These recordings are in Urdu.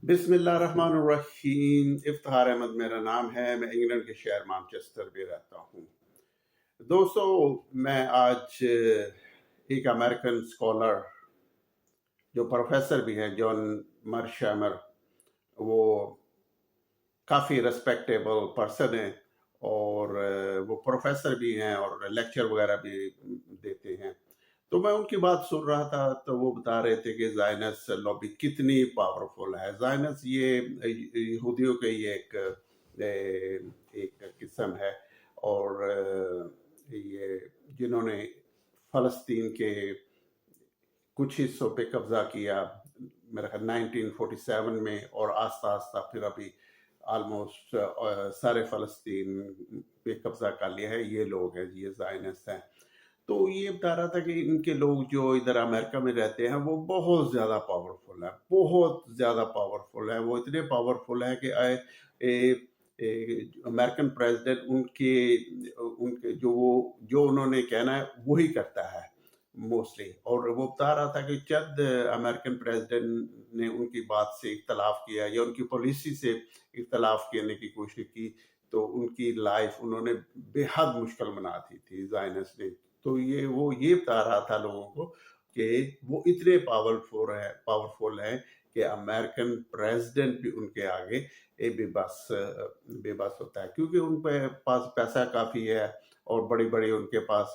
بسم اللہ الرحمن الرحیم۔ افتخار احمد میرا نام ہے، میں انگلینڈ کے شہر مانچسٹر میں رہتا ہوں۔ دوستو، میں آج ایک امریکن اسکالر جو پروفیسر بھی ہیں، جان مرشمر، وہ کافی ریسپیکٹیبل پرسن ہیں اور وہ پروفیسر بھی ہیں اور لیکچر وغیرہ بھی دیتے ہیں۔ تو میں ان کی بات سن رہا تھا تو وہ بتا رہے تھے کہ زائنس لابی کتنی پاورفل ہے۔ زائنس یہ یہودیوں کے یہ ایک قسم ہے، اور یہ جنہوں نے فلسطین کے کچھ حصوں پہ قبضہ کیا میرا خیال 1947 میں، اور آہستہ آہستہ پھر ابھی آلموسٹ سارے فلسطین پہ قبضہ کر لیا ہے، یہ لوگ ہیں، یہ زائنس ہیں۔ تو یہ بتا رہا تھا کہ ان کے لوگ جو ادھر امریکہ میں رہتے ہیں وہ بہت زیادہ پاورفل ہیں، بہت زیادہ پاورفل ہیں۔ وہ اتنے پاورفل ہیں کہ امریکن پریزیڈنٹ ان کے جو انہوں نے کہنا ہے وہی کرتا ہے موسٹلی۔ اور وہ بتا رہا تھا کہ چند امریکن پریزیڈنٹ نے ان کی بات سے اختلاف کیا یا ان کی پالیسی سے اختلاف کرنے کی کوشش کی، تو ان کی لائف انہوں نے بے حد مشکل بنا دی تھی زائنس نے۔ تو وہ یہ بتا رہا تھا لوگوں کو کہ وہ اتنے پاورفل ہیں کہ امریکن پریزیڈنٹ بھی ان کے آگے بے بس ہوتا ہے، کیونکہ ان پہ پاس پیسہ کافی ہے اور بڑی بڑی ان کے پاس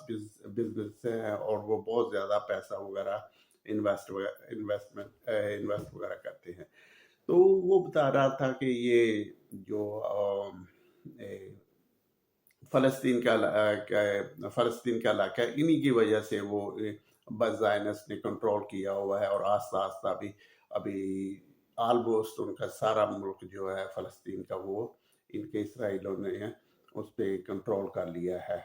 بزنس ہیں، اور وہ بہت زیادہ پیسہ وغیرہ انویسٹ وغیرہ کرتے ہیں۔ تو وہ بتا رہا تھا کہ یہ جو فلسطین کا علاقہ ہے، انہی کی وجہ سے وہ زائنس نے کنٹرول کیا ہوا ہے، اور آہستہ آہستہ ابھی آلموسٹ ان کا سارا ملک جو ہے فلسطین کا، وہ ان کے اسرائیلوں نے اس پہ کنٹرول کر لیا ہے۔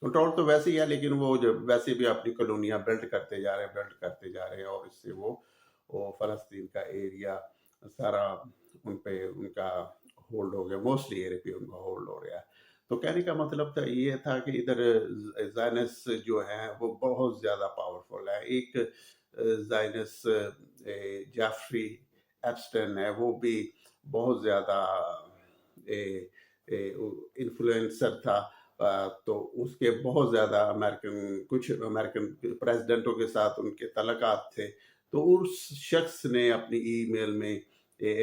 کنٹرول تو ویسے ہی ہے، لیکن وہ ویسے بھی اپنی کالونیاں بلڈ کرتے جا رہے ہیں، اور اس سے وہ فلسطین کا ایریا سارا ان پہ ان کا ہولڈ ہو گیا، موسٹلی ایریا پہ ان کا ہولڈ ہو رہا ہے۔ تو کہنے کا مطلب یہ تھا کہ ادھر زائنس جو ہیں وہ بہت زیادہ پاورفل ہے۔ ایک زائنس جیفری ایپسٹن ہے، وہ بھی بہت زیادہ انفلوئنسر تھا، تو اس کے بہت زیادہ کچھ امریکن پریزیڈنٹوں کے ساتھ ان کے تعلقات تھے۔ تو اس شخص نے اپنی ای میل میں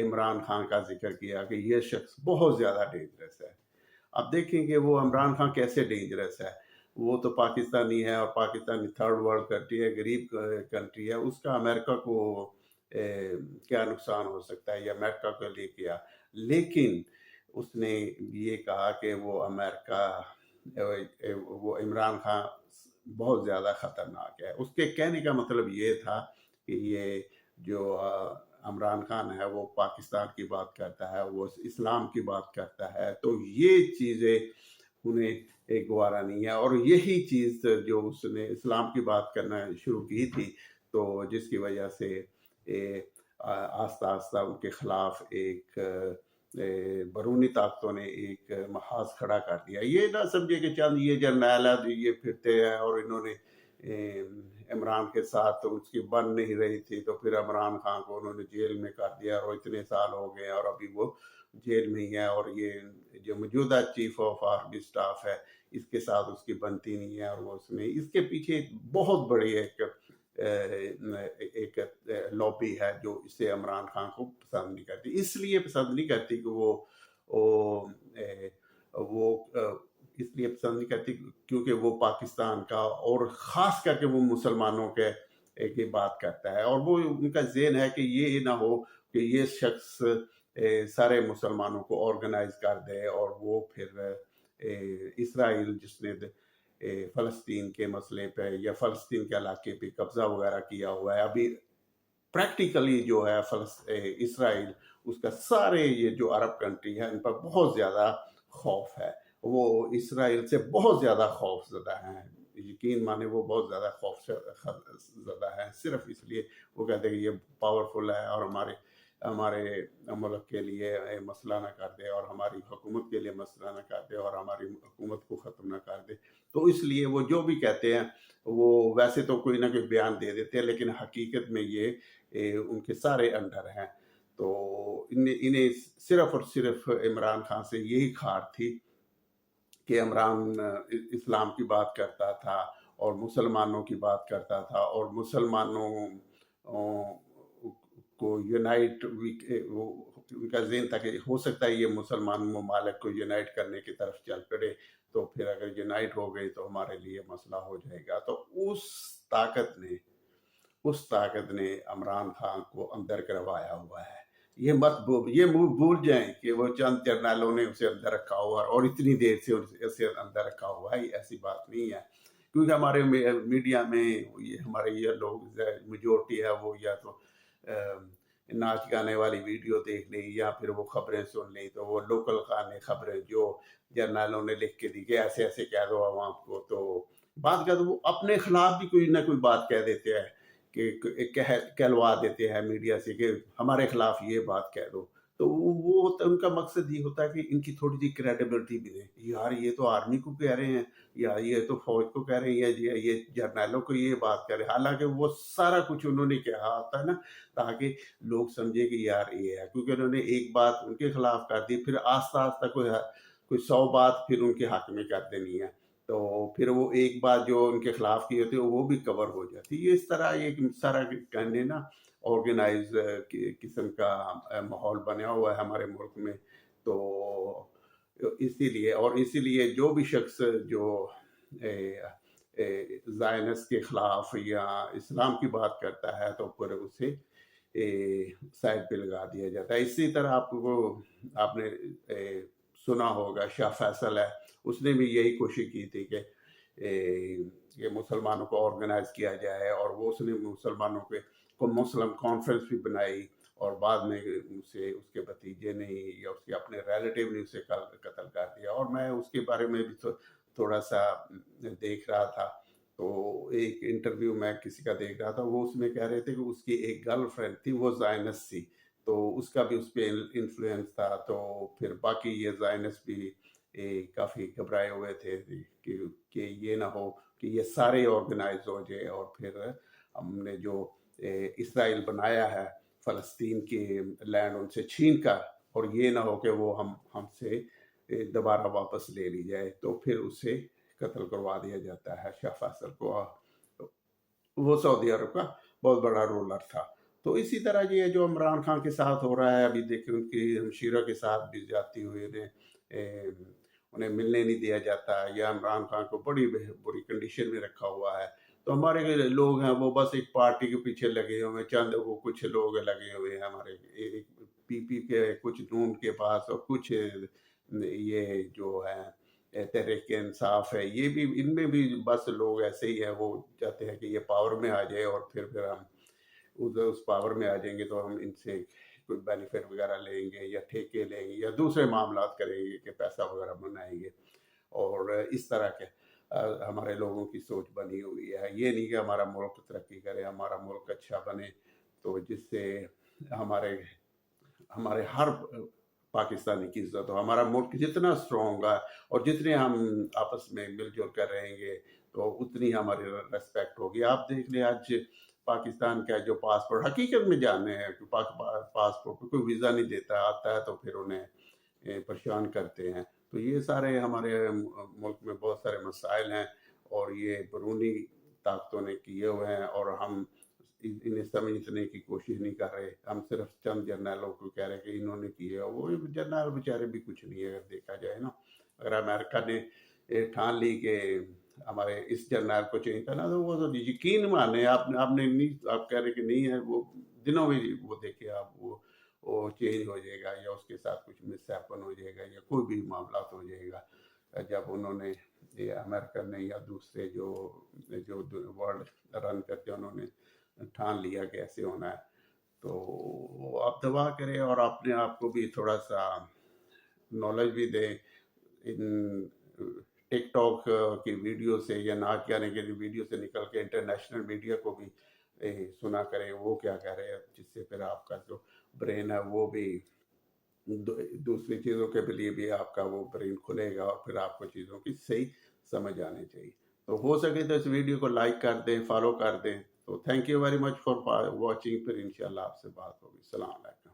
عمران خان کا ذکر کیا کہ یہ شخص بہت زیادہ ڈینجرس ہے۔ اب دیکھیں کہ وہ عمران خان کیسے ڈینجرس ہے۔ وہ تو پاکستانی ہے، اور پاکستانی تھرڈ ورلڈ کنٹری ہے، غریب کنٹری ہے، اس کا امریکہ کو کیا نقصان ہو سکتا ہے، یا امریکہ کے لیے کیا۔ لیکن اس نے یہ کہا کہ وہ عمران خان بہت زیادہ خطرناک ہے۔ اس کے کہنے کا مطلب یہ تھا کہ یہ جو عمران خان ہے وہ پاکستان کی بات کرتا ہے، وہ اسلام کی بات کرتا ہے، تو یہ چیزیں انہیں گوارا نہیں ہے۔ اور یہی چیز جو اس نے اسلام کی بات کرنا شروع کی تھی، تو جس کی وجہ سے آہستہ آہستہ ان کے خلاف ایک بیرونی طاقتوں نے ایک محاذ کھڑا کر دیا۔ یہ نہ سمجھے کہ چند یہ جرنیل ہے یہ پھرتے ہیں، اور انہوں نے عمران کے ساتھ اس کی بن نہیں رہی تھی، تو پھر عمران خان کو انہوں نے جیل میں کر دیا، اور اتنے سال ہو گئے اور ابھی وہ جیل میں ہی ہے۔ اور یہ جو موجودہ چیف آف آرمی اسٹاف ہے، اس کے ساتھ اس کی بنتی نہیں ہے، اور وہ اس کے پیچھے بہت بڑی ایک لابی ہے جو اسے عمران خان کو پسند نہیں کرتی۔ اس لیے پسند نہیں کرتی کہ اس لیے پسند نہیں کرتی کیونکہ وہ پاکستان کا اور خاص کر کے وہ مسلمانوں کے کی بات کرتا ہے، اور وہ ان کا ذہن ہے کہ یہ نہ ہو کہ یہ شخص سارے مسلمانوں کو آرگنائز کر دے، اور وہ پھر اسرائیل جس نے فلسطین کے مسئلے پہ یا فلسطین کے علاقے پہ قبضہ وغیرہ کیا ہوا ہے، ابھی پریکٹیکلی جو ہے اسرائیل، اس کا سارے یہ جو عرب کنٹری ہے ان پر بہت زیادہ خوف ہے۔ وہ اسرائیل سے بہت زیادہ خوف زدہ ہیں، یقین مانے وہ بہت زیادہ خوف زدہ ہیں، صرف اس لیے وہ کہتے ہیں کہ یہ پاورفل ہے اور ہمارے ملک کے لیے مسئلہ نہ کر دے، اور ہماری حکومت کے لیے مسئلہ نہ کر دے، اور ہماری حکومت کو ختم نہ کر دے۔ تو اس لیے وہ جو بھی کہتے ہیں وہ ویسے تو کوئی نہ کوئی بیان دے دیتے ہیں، لیکن حقیقت میں یہ ان کے سارے انڈر ہیں۔ تو انہیں صرف اور صرف عمران خان سے یہی کھار تھی کہ عمران اسلام کی بات کرتا تھا اور مسلمانوں کی بات کرتا تھا اور مسلمانوں کو یونائٹ، ان کا ذہن تھا کہ ہو سکتا ہے یہ مسلمان ممالک کو یونائٹ کرنے کی طرف چل پڑے، تو پھر اگر یونائٹ ہو گئی تو ہمارے لیے مسئلہ ہو جائے گا. تو اس طاقت نے عمران خان کو اندر کروایا ہوا ہے. یہ بھول جائیں کہ وہ چند جرنیلوں نے اسے اندر رکھا ہوا اور اتنی دیر سے اسے اندر رکھا ہوا ہے. ایسی بات نہیں ہے، کیونکہ ہمارے میڈیا میں ہمارے یہ لوگ میجورٹی ہے وہ یا تو ناچ گانے والی ویڈیو دیکھ لیں یا پھر وہ خبریں سن لیں. تو وہ لوکل خانے خبریں جو جرنیلوں نے لکھ کے دی کہ ایسے ایسے کہہ دو عوام کو، تو بات کا تو وہ اپنے خلاف بھی کوئی نہ کوئی بات کہہ دیتے ہیں کہ کہلوا دیتے ہیں میڈیا سے کہ ہمارے خلاف یہ بات کہہ دو. تو وہ ان کا مقصد یہ ہوتا ہے کہ ان کی تھوڑی سی کریڈیبلٹی بھی دیں. یار یہ تو آرمی کو کہہ رہے ہیں، یا یہ تو فوج کو کہہ رہے ہیں، یا یہ جرنیلوں کو یہ بات کہہ رہے ہیں. حالانکہ وہ سارا کچھ انہوں نے کہا ہوتا ہے نا، تاکہ لوگ سمجھے کہ یار یہ ہے. کیونکہ انہوں نے ایک بات ان کے خلاف کر دی، پھر آہستہ آہستہ کوئی 100 بات پھر ان کے حق میں کر دینی ہے. تو پھر وہ ایک بات جو ان کے خلاف کی ہوتی ہے وہ بھی کور ہو جاتی ہے. اس طرح ایک سارا کہنے نا آرگنائز قسم کا ماحول بنا ہوا ہے ہمارے ملک میں. تو اسی لیے جو بھی شخص جو زائنس کے خلاف یا اسلام کی بات کرتا ہے تو پھر اسے سائڈ پہ لگا دیا جاتا ہے. اسی طرح آپ نے سنا ہوگا شاہ فیصل ہے، اس نے بھی یہی کوشش کی تھی کہ مسلمانوں کو آرگنائز کیا جائے، اور وہ اس نے مسلمانوں کو مسلم کانفرنس بھی بنائی، اور بعد میں اس کے بھتیجے نے یا اس کے اپنے ریلیٹیو نے اسے قتل کر دیا. اور میں اس کے بارے میں بھی تھوڑا سا دیکھ رہا تھا. تو ایک انٹرویو میں کسی کا دیکھ رہا تھا، وہ اس میں کہہ رہے تھے کہ اس کی ایک گرل فرینڈ تھی، وہ زائنس تھی، تو اس کا بھی اس پہ انفلوئنس تھا. تو پھر باقی یہ زائنس بھی کافی گھبرائے ہوئے تھے کہ یہ نہ ہو کہ یہ سارے آرگنائز ہو جائے، اور پھر ہم نے جو اسرائیل بنایا ہے فلسطین کی لینڈ ان سے چھین کر، اور یہ نہ ہو کہ وہ ہم سے دوبارہ واپس لے لی جائے. تو پھر اسے قتل کروا دیا جاتا ہے شاہ فیصل کو. وہ سعودی عرب کا بہت بڑا رولر تھا. تو اسی طرح یہ جو عمران خان کے ساتھ ہو رہا ہے ابھی، دیکھیں ان کی ہمشیرہ کے ساتھ بھی جاتی ہوئی انہیں ملنے نہیں دیا جاتا، یا عمران خان کو بڑی بری کنڈیشن میں رکھا ہوا ہے. تو ہمارے لوگ ہیں وہ بس ایک پارٹی کے پیچھے لگے ہوئے ہیں، چند وہ کچھ لوگ لگے ہوئے ہیں ہمارے پی پی کے، کچھ نون کے پاس، اور کچھ یہ جو ہے تحریک انصاف ہے، یہ بھی ان میں بھی بس لوگ ایسے ہی ہیں، وہ چاہتے ہیں کہ یہ پاور میں آ جائے، اور پھر ہم اس پاور میں آ جائیں گے تو ہم ان سے کوئی بینیفٹ وغیرہ لیں گے یا ٹھیکے لیں گے یا دوسرے معاملات کریں گے کہ پیسہ وغیرہ بنائیں گے. اور اس طرح کے ہمارے لوگوں کی سوچ بنی ہوئی ہے. یہ نہیں کہ ہمارا ملک ترقی کرے، ہمارا ملک اچھا بنے، تو جس سے ہمارے ہر پاکستانی کی عزت ہو. ہمارا ملک جتنا اسٹرانگ ہوگا اور جتنے ہم آپس میں مل جل کر رہیں گے تو اتنی ہماری ریسپیکٹ ہوگی. آپ دیکھ لیں آج پاکستان کا جو پاسپورٹ حقیقت میں جانے ہیں کہ پاسپورٹ پہ کوئی ویزا نہیں دیتا، آتا ہے تو پھر انہیں پریشان کرتے ہیں. تو یہ سارے ہمارے ملک میں بہت سارے مسائل ہیں، اور یہ بیرونی طاقتوں نے کیے ہوئے ہیں، اور ہم انہیں سمجھنے کی کوشش نہیں کر رہے. ہم صرف چند جرنیلوں کو کہہ رہے کہ انہوں نے کیے، وہ جرنیل بیچارے بھی کچھ نہیں ہے اگر دیکھا جائے نا. اگر امریکہ نے ٹھان لی کہ ہمارے اس جرنیل کو چینج کرنا، تو وہ تو یقین مانے، آپ نے نہیں، آپ کہہ رہے کہ نہیں ہے، وہ دنوں میں وہ دیکھے آپ وہ چینج ہو جائے گا، یا اس کے ساتھ کچھ مس ہیپن ہو جائے گا، یا کوئی بھی معاملات ہو جائے گا. جب انہوں نے امریکہ نے یا دوسرے جو ورلڈ رن کرتے انہوں نے ٹھان لیا کہ ایسے ہونا ہے. تو آپ دعا کریں اور اپنے آپ کو بھی تھوڑا سا نالج بھی دیں. ان ٹک ٹاک کی ویڈیو سے یا ناچ گانے کے ویڈیو سے نکل کے انٹرنیشنل میڈیا کو بھی سنا کریں وہ کیا کہہ رہے ہیں، جس سے پھر آپ کا جو برین ہے وہ بھی دوسری چیزوں کے لیے بھی آپ کا وہ برین کھلے گا، اور پھر آپ کو چیزوں کی صحیح سمجھ آنی چاہیے. تو ہو سکے تو اس ویڈیو کو لائک کر دیں، فالو کر دیں. تو thank you very much for watching. پھر انشاءاللہ آپ سے بات ہوگی. السلام علیکم.